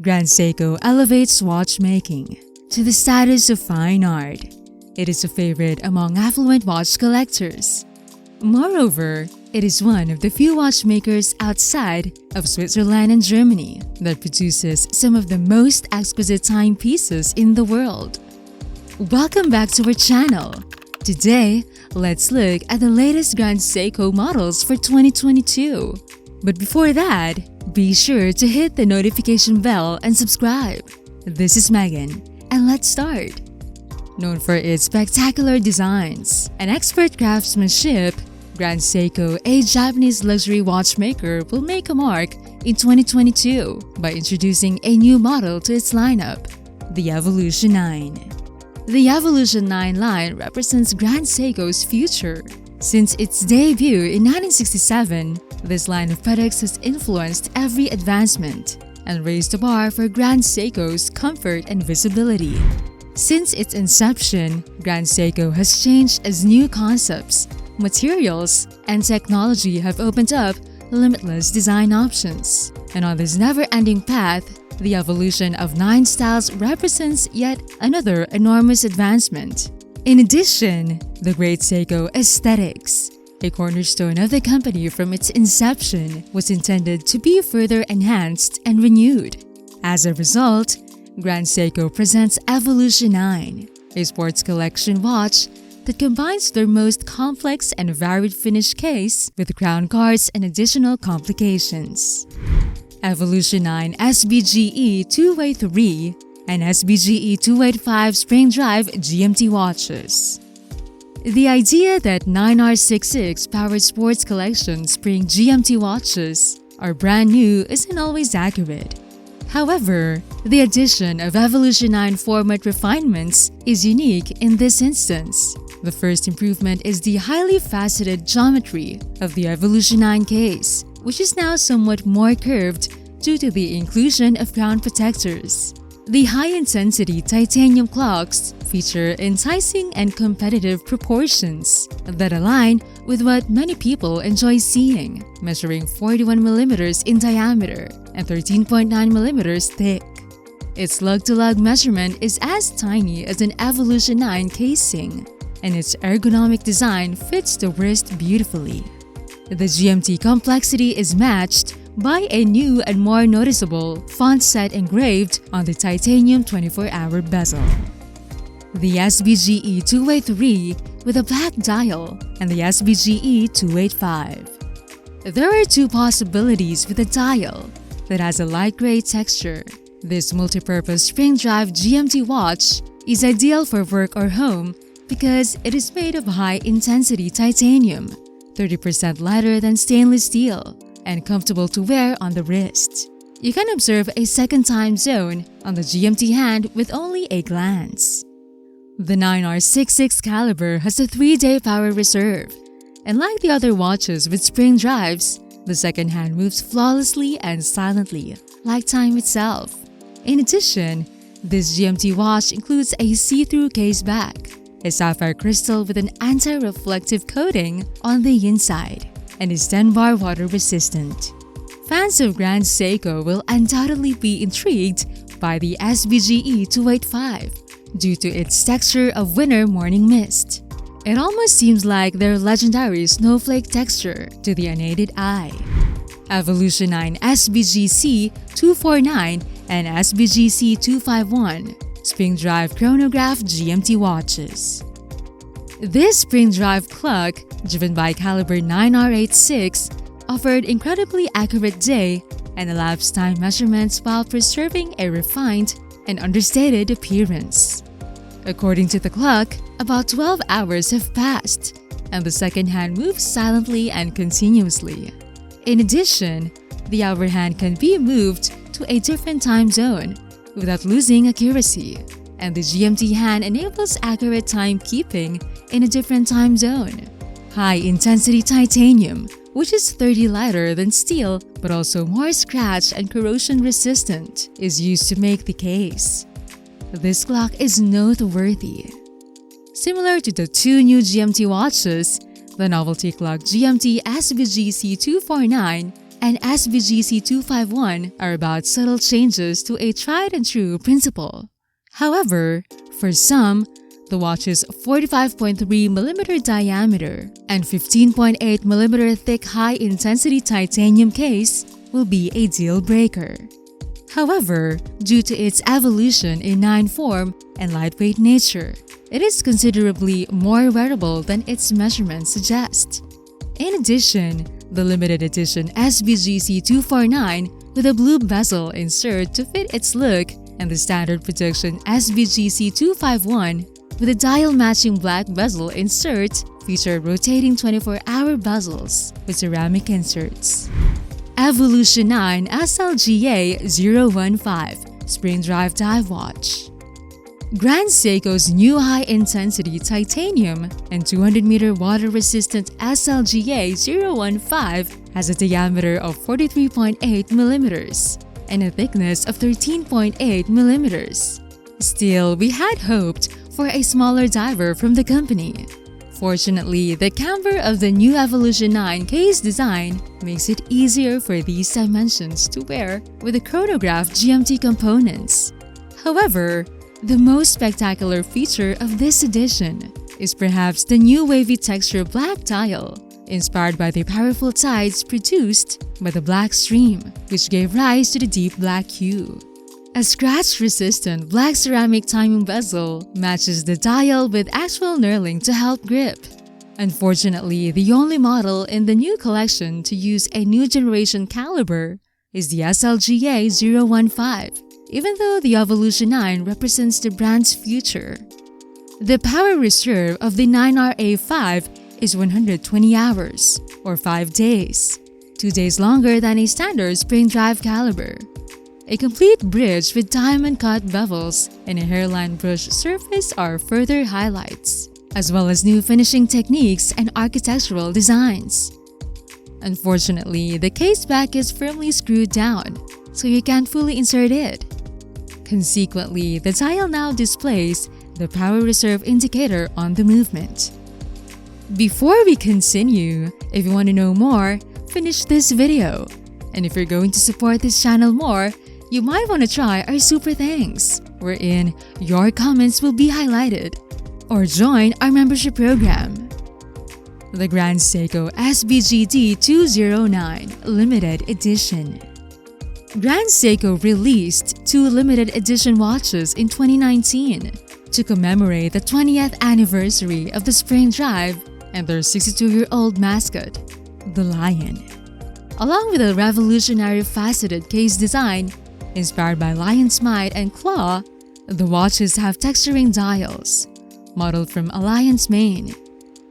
Grand Seiko elevates watchmaking to the status of fine art. It is a favorite among affluent watch collectors. Moreover, it is one of the few watchmakers outside of Switzerland and Germany that produces some of the most exquisite timepieces in the world. Welcome back to our channel. Today, let's look at the latest Grand Seiko models for 2022. But before that, be sure to hit the notification bell and subscribe. This is Megan, and let's start. Known for its spectacular designs and expert craftsmanship, Grand Seiko, a Japanese luxury watchmaker, will make a mark in 2022 by introducing a new model to its lineup, the Evolution 9. The Evolution 9 line represents Grand Seiko's future. Since its debut in 1967, this line of products has influenced every advancement and raised the bar for Grand Seiko's comfort and visibility. Since its inception, Grand Seiko has changed as new concepts, materials, and technology have opened up limitless design options. And on this never-ending path, the evolution of 9 styles represents yet another enormous advancement. In addition, the great Seiko aesthetics, a cornerstone of the company from its inception, was intended to be further enhanced and renewed. As a result, Grand Seiko presents Evolution 9, a sports collection watch that combines their most complex and varied finish case with crown guards and additional complications. Evolution 9 sbge 283 and sbge 285 spring drive GMT watches. The idea that 9R66 powered sports collection spring GMT watches are brand new isn't always accurate. However, the addition of Evolution 9 format refinements is unique in this instance. The first improvement is the highly faceted geometry of the Evolution 9 case, which is now somewhat more curved due to the inclusion of crown protectors. The high-intensity titanium clocks feature enticing and competitive proportions that align with what many people enjoy seeing, measuring 41mm in diameter and 13.9mm thick. Its lug-to-lug measurement is as tiny as an Evolution 9 casing, and its ergonomic design fits the wrist beautifully. The GMT complexity is matched by a new and more noticeable font set engraved on the titanium 24-hour bezel. The sbge 283 with a black dial and the sbge 285. There are two possibilities with a dial that has a light gray texture. This multi-purpose spring drive GMT watch is ideal for work or home because it is made of high-intensity titanium, 30% lighter than stainless steel, and comfortable to wear on the wrist. You can observe a second time zone on the GMT hand with only a glance. The 9R66 caliber has a 3-day power reserve, and like the other watches with spring drives, the second hand moves flawlessly and silently, like time itself. In addition, this GMT watch includes a see-through case back, a sapphire crystal with an anti-reflective coating on the inside, and is 10-bar water resistant. Fans of Grand Seiko will undoubtedly be intrigued by the sbge 285 due to its texture of winter morning mist. It almost seems like their legendary snowflake texture to the unaided eye. Evolution 9 sbgc 249 and sbgc 251 spring drive chronograph GMT watches. This spring drive clock, driven by caliber 9R86, offered incredibly accurate day and elapsed time measurements while preserving a refined and understated appearance. According to the clock, about 12 hours have passed, and the second hand moves silently and continuously. In addition, the hour hand can be moved to a different time zone without losing accuracy, and the GMT hand enables accurate timekeeping in a different time zone. High-intensity titanium, which is 30 lighter than steel but also more scratch and corrosion resistant, is used to make the case. This clock is noteworthy. Similar to the two new GMT watches, the novelty clock GMT sbgc 249 and sbgc 251 are about subtle changes to a tried-and-true principle. However, for some, the watch's 45.3mm diameter and 15.8mm thick high-intensity titanium case will be a deal-breaker. However, due to its evolution in 9 form and lightweight nature, it is considerably more wearable than its measurements suggest. In addition, the limited edition sbgc 249 with a blue bezel insert to fit its look and the standard production sbgc 251 with a dial-matching black bezel insert feature rotating 24-hour bezels with ceramic inserts. Evolution 9 SLGA 015 Spring Drive Dive Watch. Grand Seiko's new high-intensity titanium and 200-meter water-resistant SLGA 015 has a diameter of 43.8mm and a thickness of 13.8mm. Still, we had hoped for a smaller diver from the company. Fortunately, the camber of the new Evolution 9 case design makes it easier for these dimensions to wear with the chronograph GMT components. However, the most spectacular feature of this edition is perhaps the new wavy texture black dial, inspired by the powerful tides produced by the black stream, which gave rise to the deep black hue. A scratch-resistant black ceramic timing bezel matches the dial with actual knurling to help grip. Unfortunately, the only model in the new collection to use a new generation caliber is the SLGA 015, even though the Evolution 9 represents the brand's future. The power reserve of the 9RA5 is 120 hours, or 5 days, 2 days longer than a standard spring drive caliber. A complete bridge with diamond-cut bevels and a hairline brush surface are further highlights, as well as new finishing techniques and architectural designs. Unfortunately, the case back is firmly screwed down, so you can't fully insert it. Consequently, the dial now displays the power reserve indicator on the movement. Before we continue, if you want to know more, finish this video. And if you're going to support this channel more, you might want to try our Super Thanks, wherein your comments will be highlighted, or join our membership program. The Grand Seiko SBGD 209 Limited Edition. Grand Seiko released 2 limited edition watches in 2019 to commemorate the 20th anniversary of the Spring Drive and their 62-year-old mascot, the lion. Along with a revolutionary faceted case design inspired by lion's might and claw, the watches have texturing dials, modeled from a lion's mane,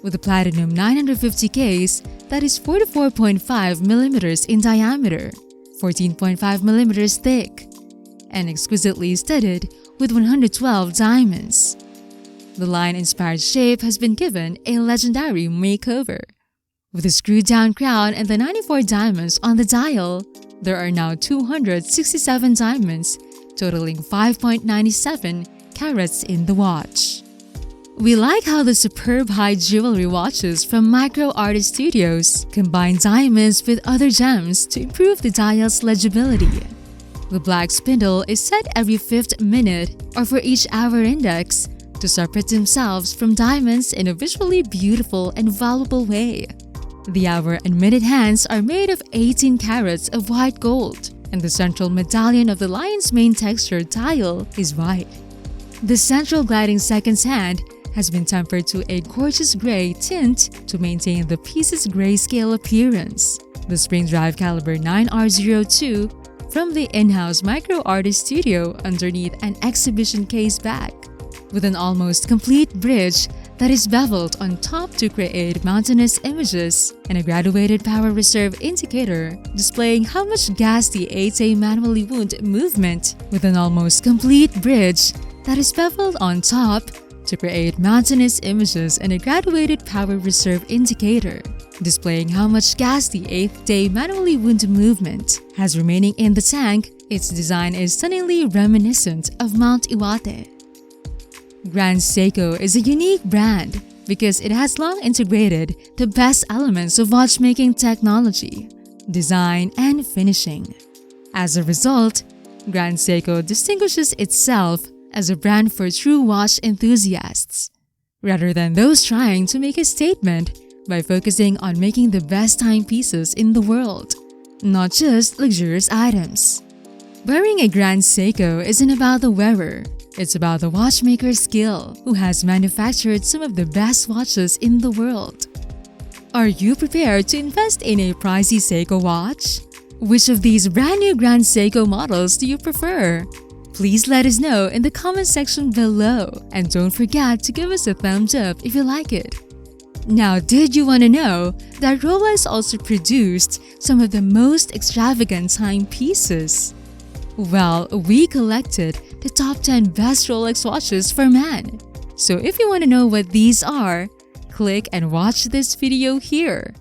with a platinum 950 case that is 44.5mm in diameter, 14.5mm thick, and exquisitely studded with 112 diamonds. The lion-inspired shape has been given a legendary makeover. With a screwed-down crown and the 94 diamonds on the dial, there are now 267 diamonds, totaling 5.97 carats in the watch. We like how the superb high jewelry watches from Micro Artist Studios combine diamonds with other gems to improve the dial's legibility. The black spindle is set every 5th minute or for each hour index to separate themselves from diamonds in a visually beautiful and valuable way. The hour and minute hands are made of 18 carats of white gold, and the central medallion of the lion's mane textured dial is white. The central gliding seconds hand has been tempered to a gorgeous gray tint to maintain the piece's grayscale appearance. The Spring Drive Caliber 9R02 from the in-house Micro Artist Studio underneath an exhibition case back, with an almost complete bridge that is beveled on top to create mountainous images and a graduated power reserve indicator displaying how much gas the 8-day manually wound movement, with an almost complete bridge that is beveled on top to create mountainous images and a graduated power reserve indicator displaying how much gas the 8th day manually wound movement has remaining in the tank. Its design is stunningly reminiscent of Mount Iwate. Grand Seiko is a unique brand because it has long integrated the best elements of watchmaking technology. design, and finishing. As a result, Grand Seiko distinguishes itself as a brand for true watch enthusiasts, rather than those trying to make a statement by focusing on making the best timepieces in the world, not just luxurious items. Wearing a Grand Seiko isn't about the wearer, it's about the watchmaker's skill who has manufactured some of the best watches in the world. Are you prepared to invest in a pricey Seiko watch? Which of these brand new Grand Seiko models do you prefer? Please let us know in the comment section below, and don't forget to give us a thumbs up if you like it. Now, did you want to know that Rolex also produced some of the most extravagant timepieces? Well, we collected the top 10 best Rolex watches for men. So if you want to know what these are, click and watch this video here.